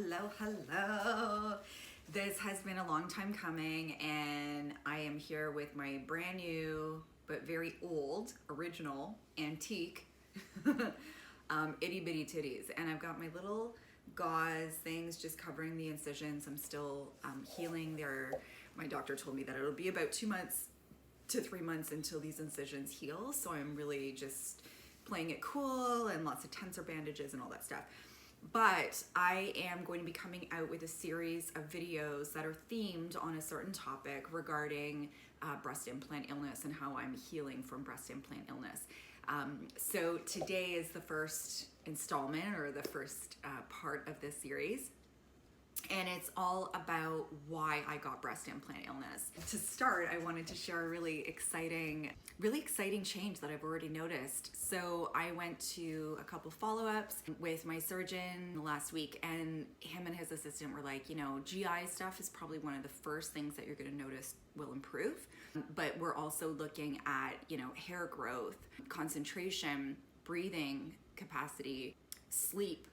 Hello. This has been a long time coming, and I am here with my brand new but very old, original, antique itty bitty titties. And I've got my little gauze things just covering the incisions. I'm still healing there. My doctor told me that it'll be about 2 months to 3 months until these incisions heal. So I'm really just playing it cool, and lots of tensor bandages and all that stuff. But I am going to be coming out with a series of videos that are themed on a certain topic regarding breast implant illness and how I'm healing from breast implant illness. So today is the first installment, or the first part of this series. And it's all about why I got breast implant illness. To start, I wanted to share a really exciting change that I've already noticed. So I went to a couple follow-ups with my surgeon last week, and him and his assistant were like, GI stuff is probably one of the first things that you're gonna notice will improve. But we're also looking at, hair growth, concentration, breathing capacity, sleep,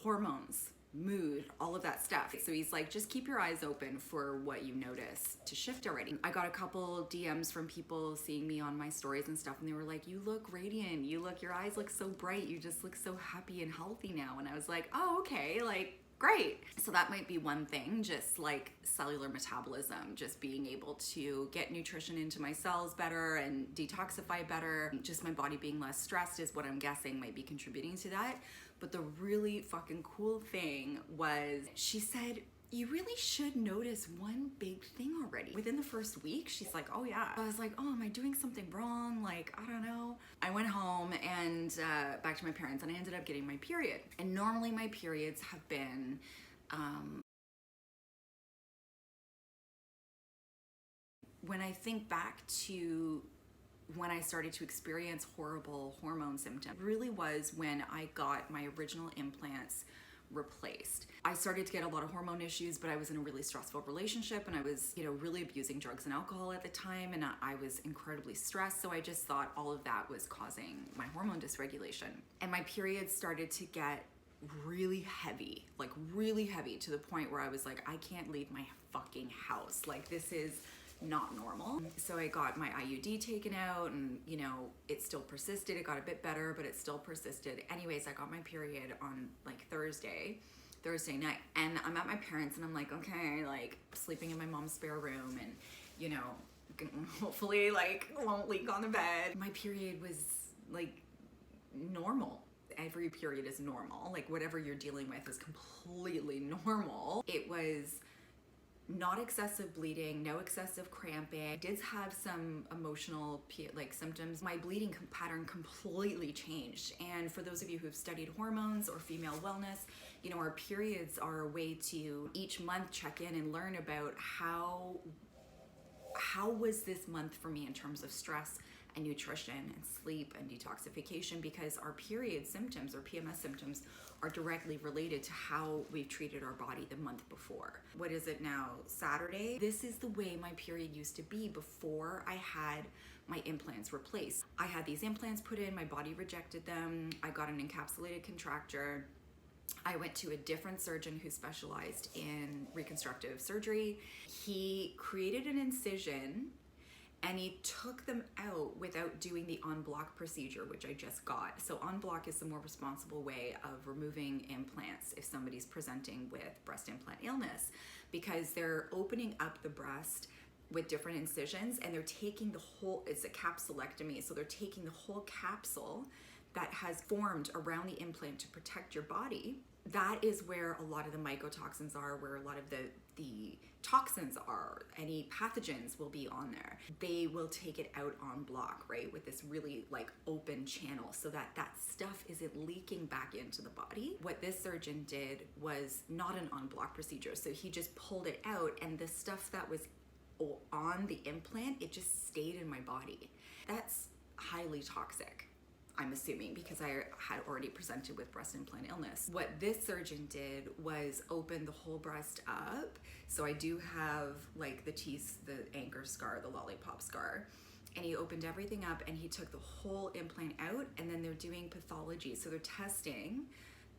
hormones, mood, all of that stuff. So he's like, just keep your eyes open for what you notice to shift already. I got a couple DMs from people seeing me on my stories and stuff, and they were like, you look radiant, your eyes look so bright, you just look so happy and healthy now. And I was like, oh, okay, great. So that might be one thing, just like cellular metabolism, just being able to get nutrition into my cells better and detoxify better. Just my body being less stressed is what I'm guessing might be contributing to that. But the really fucking cool thing was, she said, you really should notice one big thing already. Within the first week, she's like, oh yeah. I was like, oh, am I doing something wrong? I don't know. I went home and back to my parents, and I ended up getting my period. And normally my periods have been, when I think back to when I started to experience horrible hormone symptoms, really was when I got my original implants replaced. I started to get a lot of hormone issues, but I was in a really stressful relationship, and I was, really abusing drugs and alcohol at the time, and I was incredibly stressed. So I just thought all of that was causing my hormone dysregulation. And my periods started to get really heavy to the point where I was like, I can't leave my fucking house. This is not normal. So I got my IUD taken out, and it still persisted. It got a bit better, but it still persisted. Anyways, I got my period on Thursday night, and I'm at my parents', and I'm like, okay, sleeping in my mom's spare room, and hopefully won't leak on the bed. My period was normal. Every period is normal. Whatever you're dealing with is completely normal. It was not excessive bleeding, no excessive cramping. I did have some emotional symptoms. My bleeding pattern completely changed. And for those of you who've studied hormones or female wellness, our periods are a way to each month check in and learn about how was this month for me in terms of stress and nutrition and sleep and detoxification, because our period symptoms or PMS symptoms are directly related to how we've treated our body the month before. What is it now? Saturday? This is the way my period used to be before I had my implants replaced. I had these implants put in, my body rejected them. I got an encapsulated contracture. I went to a different surgeon who specialized in reconstructive surgery. He created an incision, and he took them out without doing the en-bloc procedure, which I just got. So en-bloc is the more responsible way of removing implants if somebody's presenting with breast implant illness, because they're opening up the breast with different incisions, and they're taking the whole, it's a capsulectomy, so they're taking the whole capsule that has formed around the implant to protect your body. That is where a lot of the mycotoxins are, where a lot of the toxins are. Any pathogens will be on there. They will take it out en bloc, right, with this really open channel, so that stuff isn't leaking back into the body. What this surgeon did was not an en bloc procedure. So he just pulled it out, and the stuff that was on the implant, it just stayed in my body. That's highly toxic, I'm assuming, because I had already presented with breast implant illness. What this surgeon did was open the whole breast up. So I do have the teeth, the anchor scar, the lollipop scar. And he opened everything up, and he took the whole implant out, and then they're doing pathology. So they're testing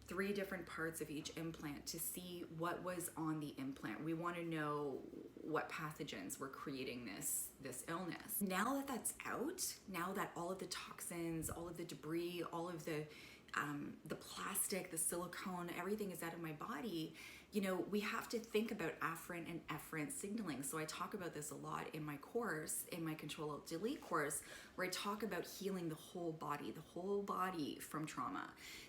3 different parts of each implant to see what was on the implant. We want to know what pathogens were creating this illness. Now that that's out, now that all of the toxins, all of the debris, all of the plastic, the silicone, everything is out of my body, you know, we have to think about afferent and efferent signaling. So I talk about this a lot in my course, in my Control Alt Delete course, where I talk about healing the whole body from trauma,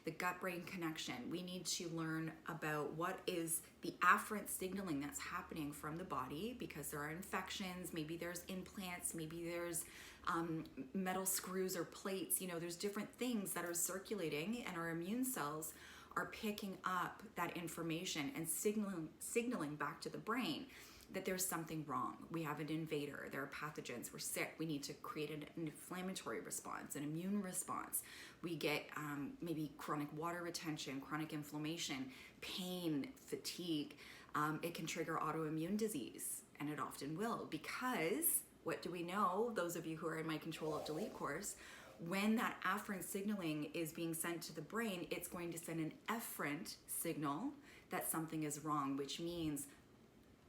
the gut-brain connection. We need to learn about what is the afferent signaling that's happening from the body, because there are infections, maybe there's implants, maybe there's metal screws or plates, you know, there's different things that are circulating, and our immune cells are picking up that information and signaling back to the brain that there's something wrong. We have an invader, there are pathogens, we're sick, we need to create an inflammatory response, an immune response. We get maybe chronic water retention, chronic inflammation, pain, fatigue. It can trigger autoimmune disease, and it often will, because what do we know, those of you who are in my Control Alt Delete course, when that afferent signaling is being sent to the brain, it's going to send an efferent signal that something is wrong, which means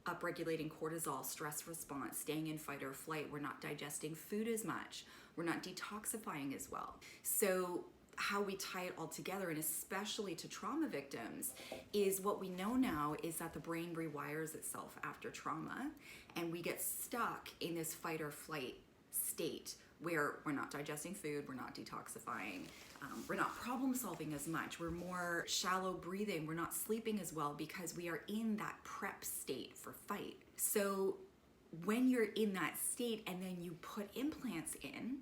upregulating cortisol, stress response, staying in fight or flight. We're not digesting food as much. We're not detoxifying as well. So how we tie it all together, and especially to trauma victims, is what we know now is that the brain rewires itself after trauma, and we get stuck in this fight or flight state where we're not digesting food, we're not detoxifying, we're not problem solving as much, we're more shallow breathing, we're not sleeping as well, because we are in that prep state for fight. So when you're in that state and then you put implants in,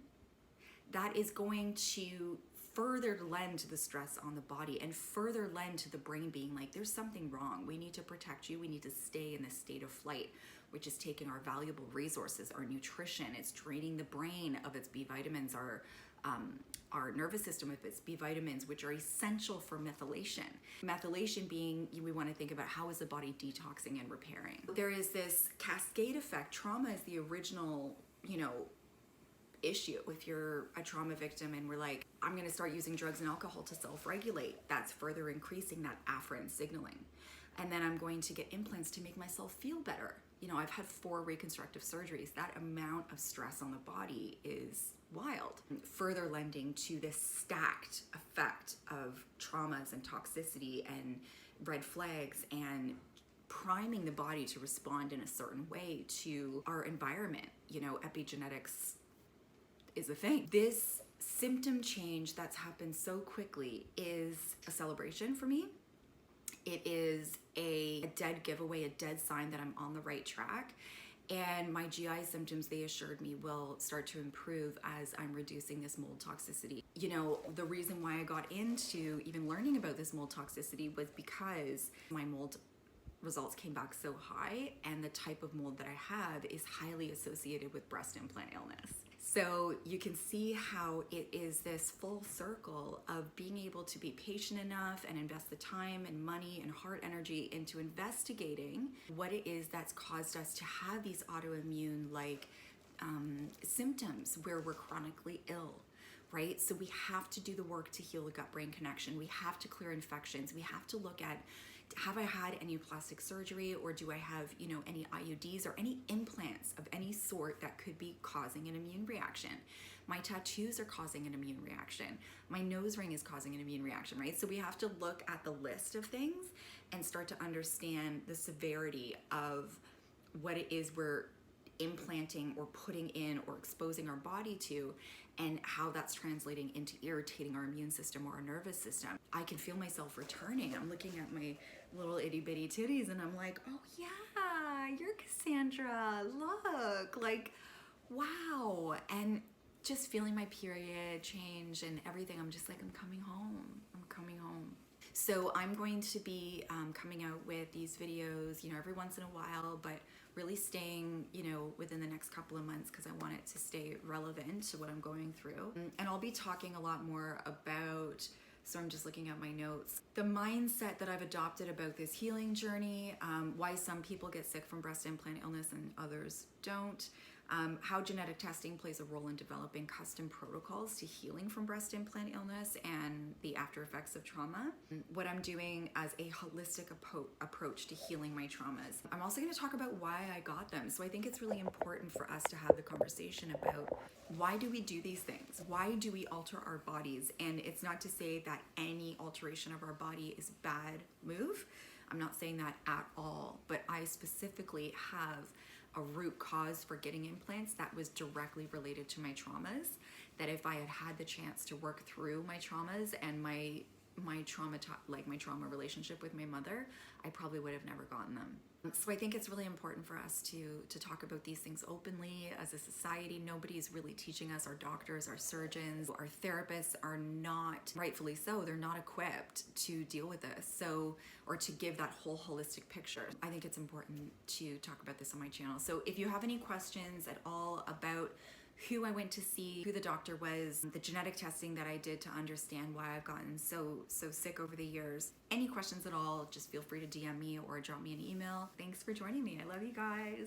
that is going to further lend to the stress on the body and further lend to the brain being like, there's something wrong. We need to protect you. We need to stay in this state of flight, which is taking our valuable resources, our nutrition. It's draining the brain of its B vitamins, our nervous system of its B vitamins, which are essential for methylation. Methylation being, we want to think about how is the body detoxing and repairing. There is this cascade effect. Trauma is the original, you know, issue. If you're a trauma victim and we're like, I'm going to start using drugs and alcohol to self-regulate, that's further increasing that afferent signaling. And then I'm going to get implants to make myself feel better. You know, I've had 4 reconstructive surgeries. That amount of stress on the body is wild. Further lending to this stacked effect of traumas and toxicity and red flags, and priming the body to respond in a certain way to our environment. You know, epigenetics is a thing. This symptom change that's happened so quickly is a celebration for me. It is a dead giveaway, a dead sign that I'm on the right track. And my GI symptoms, they assured me, will start to improve as I'm reducing this mold toxicity. You know, the reason why I got into even learning about this mold toxicity was because my mold results came back so high, and the type of mold that I have is highly associated with breast implant illness. So you can see how it is this full circle of being able to be patient enough and invest the time and money and heart energy into investigating what it is that's caused us to have these autoimmune symptoms where we're chronically ill. Right? So we have to do the work to heal the gut-brain connection. We have to clear infections. We have to look at, have I had any plastic surgery, or do I have, you know, any IUDs or any implants of any sort that could be causing an immune reaction? My tattoos are causing an immune reaction. My nose ring is causing an immune reaction, right? So we have to look at the list of things and start to understand the severity of what it is we're implanting or putting in or exposing our body to, and how that's translating into irritating our immune system or our nervous system. I can feel myself returning. I'm looking at my little itty bitty titties and I'm like, oh yeah, you're Cassandra, look, like, wow. And just feeling my period change and everything, I'm just like, I'm coming home. So I'm going to be coming out with these videos, you know, every once in a while, but really staying, you know, within the next couple of months, because I want it to stay relevant to what I'm going through. And I'll be talking a lot more about, so I'm just looking at my notes, the mindset that I've adopted about this healing journey, why some people get sick from breast implant illness and others don't, how genetic testing plays a role in developing custom protocols to healing from breast implant illness and the after effects of trauma, what I'm doing as a holistic approach to healing my traumas. I'm also going to talk about why I got them. So I think it's really important for us to have the conversation about why do we do these things? Why do we alter our bodies? And it's not to say that any alteration of our body is a bad move. I'm not saying that at all, but I specifically have a root cause for getting implants that was directly related to my traumas, that if I had had the chance to work through my traumas and my trauma relationship with my mother, I probably would have never gotten them. So I think it's really important for us to talk about these things openly as a society. Nobody's really teaching us. Our doctors, our surgeons, our therapists are not, rightfully so, they're not equipped to deal with this. So, or to give that whole holistic picture. I think it's important to talk about this on my channel. So if you have any questions at all about who I went to see, who the doctor was, the genetic testing that I did to understand why I've gotten so sick over the years. Any questions at all, just feel free to DM me or drop me an email. Thanks for joining me. I love you guys.